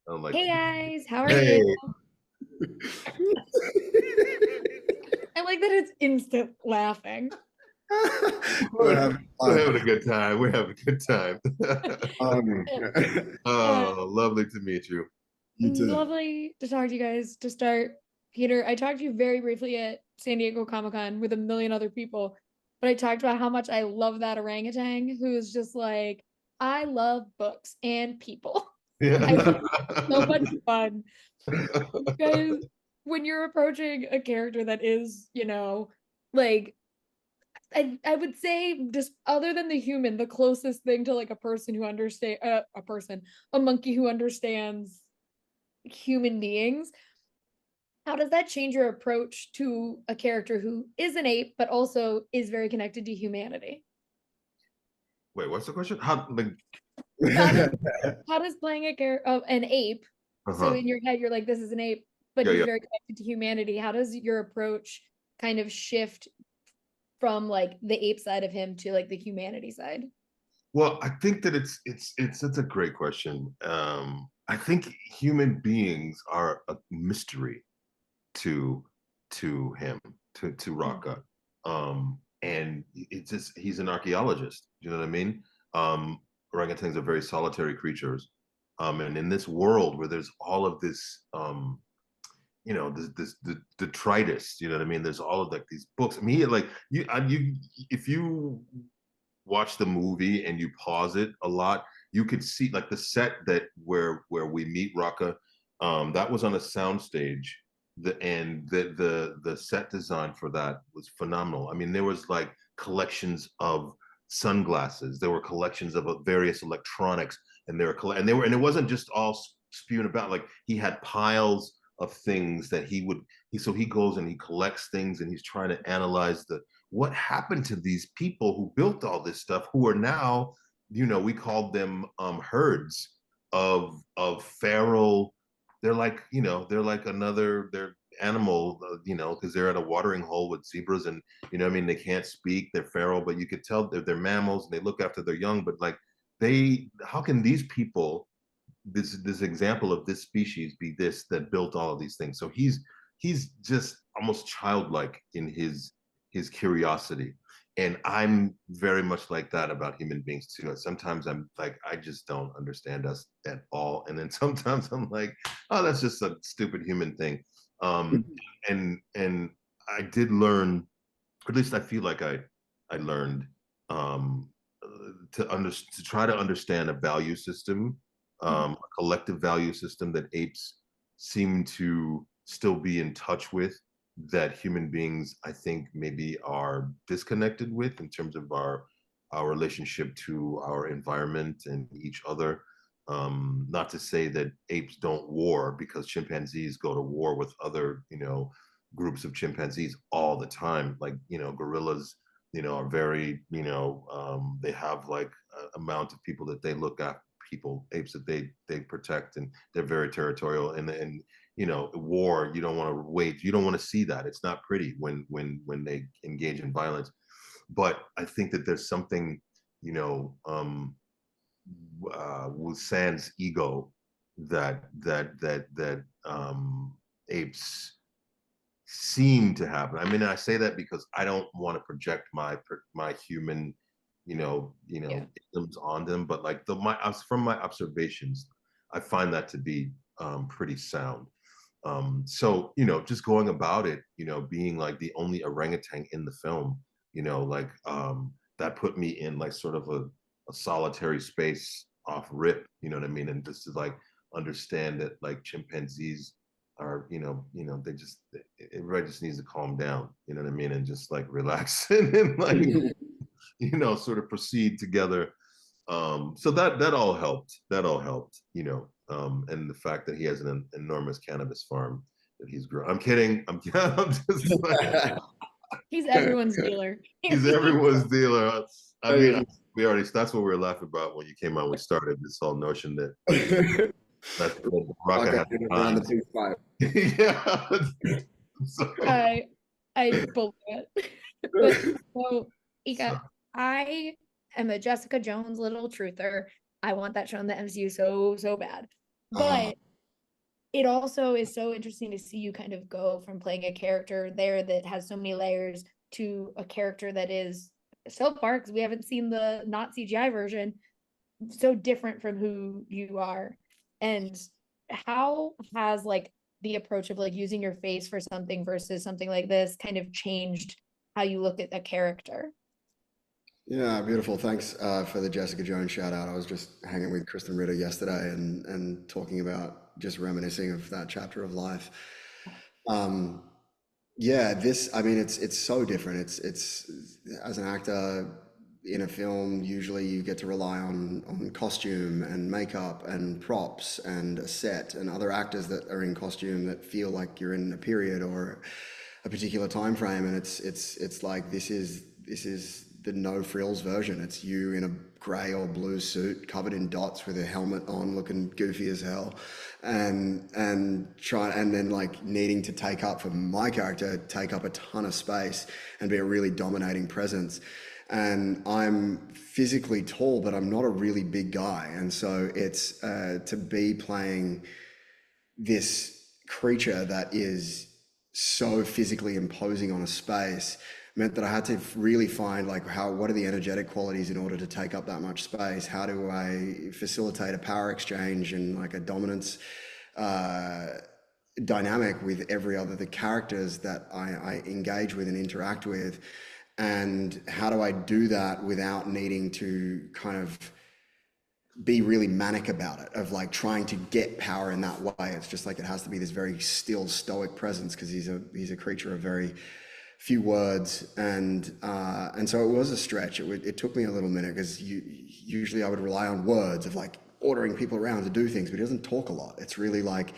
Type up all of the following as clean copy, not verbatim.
I don't like Hey that. guys, how are Hey, you? I like that it's instant laughing. We're having we're fun. having a good time. We're having a good time. Um, Uh, Oh, lovely to meet you. you too. Lovely to talk to you guys to start. Peter, I talked to you very briefly at San Diego Comic-Con with a million other people, but I talked about how much I love that orangutan who is just like, I love books and people. I think it's so much fun. Guys, when you're approaching a character that is, like I would say just other than the human, the closest thing to like a person who understand a monkey who understands human beings. How does that change your approach to a character who is an ape but also is very connected to humanity? Wait, what's the question? How like How does how does playing an ape, so uh-huh. in your head you're like this is an ape, but Yeah, he's yeah. very connected to humanity. How does your approach kind of shift from like the ape side of him to like the humanity side? Well, I think that it's a great question. I think human beings are a mystery to him, to Raka. And it's just he's an archaeologist. You know what I mean? Orangutans are very solitary creatures. And in this world where there's all of this this detritus, you know what I mean? There's all of like these books. I mean, like you if you watch the movie and you pause it a lot, you could see like the set that where we meet Raka. That was on a soundstage. The set design for that was phenomenal. I mean, there was like collections of sunglasses. There were collections of various electronics, and and it wasn't just all spewing about. Like he had piles of things that so he goes and he collects things and he's trying to analyze what happened to these people who built all this stuff who are now, we called them herds of feral. They're like, they're animal, because they're at a watering hole with zebras, and I mean, they can't speak, they're feral, but you could tell they're mammals and they look after their young. But like, how can these people, this example of this species, be this that built all of these things? So he's just almost childlike in his curiosity. And I'm very much like that about human beings too. Sometimes I'm like, I just don't understand us at all. And then sometimes I'm like, oh, that's just a stupid human thing. Um, and I did learn, or at least I feel like I learned um, to try to understand a value system, a collective value system that apes seem to still be in touch with, that human beings, I think, maybe are disconnected with in terms of our relationship to our environment and each other. Not to say that apes don't war, because chimpanzees go to war with other, groups of chimpanzees all the time. Like, gorillas, are very, they have like a amount of people that they look at, apes that they protect, and they're very territorial. And war, you don't want to wait, you don't want to see that. It's not pretty when they engage in violence. But I think that there's something, with Sans ego, that apes seem to happen. I mean, I say that because I don't want to project my human, Yeah. isms on them, but like from my observations, I find that to be pretty sound. So just going about it, being like the only orangutan in the film, like that put me in like sort of a solitary space off rip, you know what I mean? And just to like understand that like chimpanzees are, they just, everybody just needs to calm down, you know what I mean, and just like relax and like, sort of proceed together. So that all helped. That all helped, and the fact that he has an enormous cannabis farm that he's growing. I'm kidding. I'm just like, He's everyone's dealer. he's everyone's dealer. I mean, we already, that's what we were laughing about when you came on. We started this whole notion that Raka Raka had did it around the eyes. big five. Yeah. So, I I believe it. But so Eka, I am a Jessica Jones little truther. I want that show in the MCU so bad. uh, But it also is so interesting to see you kind of go from playing a character there that has so many layers to a character that is so far, because we haven't seen the not CGI version, so different from who you are. And how has like the approach of like using your face for something versus something like this kind of changed how you look at a character? Yeah, beautiful. Thanks for the Jessica Jones shout out. I was just hanging with Kristen Ritter yesterday and talking about just reminiscing of that chapter of life. Um, yeah, I mean, it's so different. It's as an actor in a film, usually you get to rely on costume and makeup and props and a set and other actors that are in costume that feel like you're in a period or a particular time frame. And it's like this is the no frills version. It's you in a gray or blue suit covered in dots with a helmet on, looking goofy as hell, and then like needing to take up, for my character, take up a ton of space and be a really dominating presence. And I'm physically tall, but I'm not a really big guy, and so it's to be playing this creature that is so physically imposing on a space meant that I had to really find like what are the energetic qualities in order to take up that much space? How do I facilitate a power exchange and like a dominance dynamic with the characters that I engage with and interact with? And how do I do that without needing to kind of be really manic about it, of like trying to get power in that way? It's just like it has to be this very still, stoic presence because he's a creature of very few words, and so it was a stretch. It took me a little minute because usually I would rely on words of like ordering people around to do things, but he doesn't talk a lot. It's really like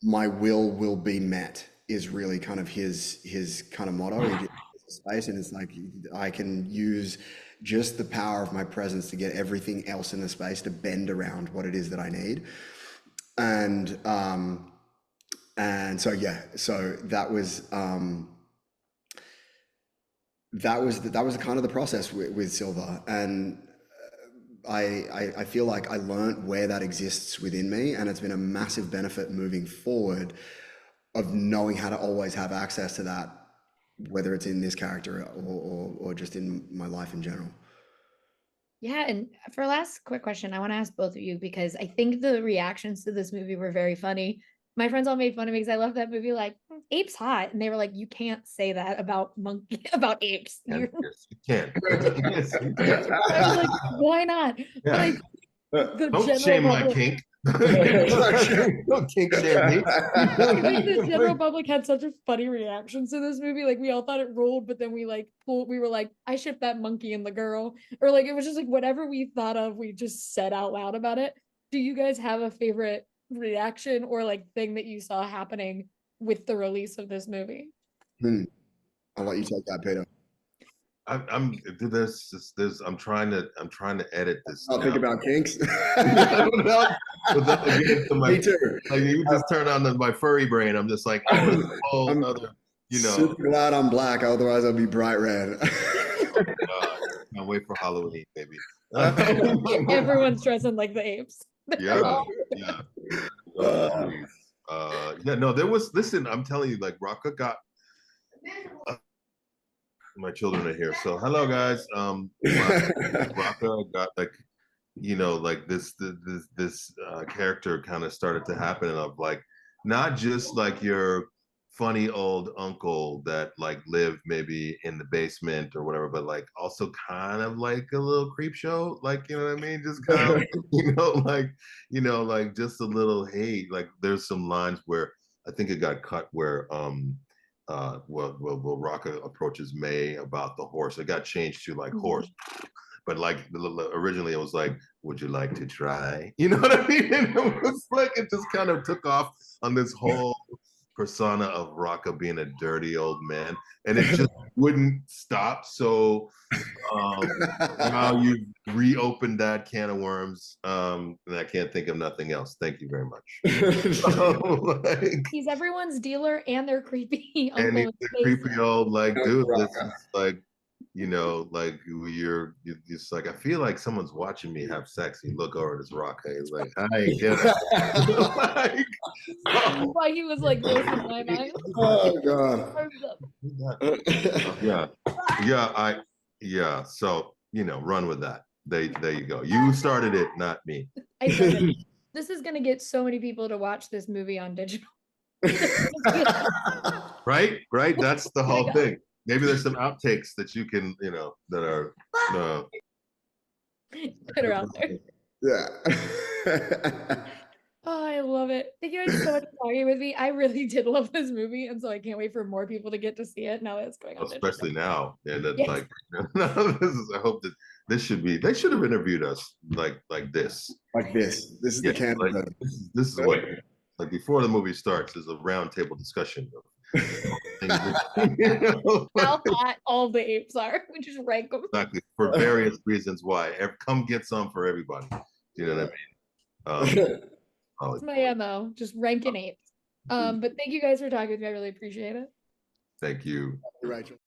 my will be met is really kind of his kind of motto. He just space, and it's like I can use just the power of my presence to get everything else in the space to bend around what it is that I need. And so yeah, so that was kind of the process with Silver. And I feel like I learned where that exists within me, and it's been a massive benefit moving forward of knowing how to always have access to that, whether it's in this character or just in my life in general. Yeah, and for last quick question, I want to ask both of you because I think the reactions to this movie were very funny. My friends all made fun of me because I love that movie, like Apes hot, and they were like, "You can't say that about monkey about apes." Yes, you can. Yes, you can. I was like, "Why not?" Yeah. But the Don't general shame my public, kink. Don't kink shame me. I think the general public had such a funny reactions to this movie. Like we all thought it ruled, but then we were like, I ship that monkey and the girl, or like it was just like whatever we thought of, we just said out loud about it. Do you guys have a favorite reaction or like thing that you saw happening with the release of this movie? I'll let you take that, Peter. I'm trying to edit this. I'll think about kinks. Me too. Like you just turn on my furry brain. I'm just like, I'm super glad I'm black, otherwise I'll be bright red. Oh, God. Can't wait for Halloween, baby. Everyone's dressing like the apes. Yeah. Yeah, no, there was, listen, I'm telling you, like Raka got my children are here. So hello guys. Raka got like, like this character kind of started to happen of like not just like your funny old uncle that like lived maybe in the basement or whatever, but like also kind of like a little creep show, like, you know what I mean? Just kind of, like just a little hate. Like there's some lines where I think it got cut where Raka approaches May about the horse. It got changed to like horse. But like originally it was like, would you like to try? You know what I mean? And it was like, it just kind of took off on this whole persona of Raka being a dirty old man. And it just wouldn't stop. So now you've reopened that can of worms. And I can't think of nothing else. Thank you very much. He's everyone's dealer and their creepy uncle. And he's a creepy old like, dude, this is like, you know, like you're just like, I feel like someone's watching me have sex. You look over at his rock, he's like, hi, get it. Like, oh, Why he was like this in my mind. Oh God. Arms up. yeah, yeah. So you know, run with that. There you go. You started it, not me. I started. This is gonna get so many people to watch this movie on digital. Right? That's the whole thing. Maybe there's some outtakes that you can, you know, that are put her out there. Yeah. Oh, I love it. Thank you guys so much for talking with me. I really did love this movie, and so I can't wait for more people to get to see it now that it's going on. Especially now. And that, yes. like, I hope that they should have interviewed us like this. Like this. This is the candidate. Like, this is what, like, before the movie starts, there's a roundtable discussion of how hot all the apes are. We just rank them. Exactly, for various reasons why. Come get some for everybody. You know what I mean? It's my MO, just ranking apes. But thank you guys for talking with me. I really appreciate it. Thank you. Rachel.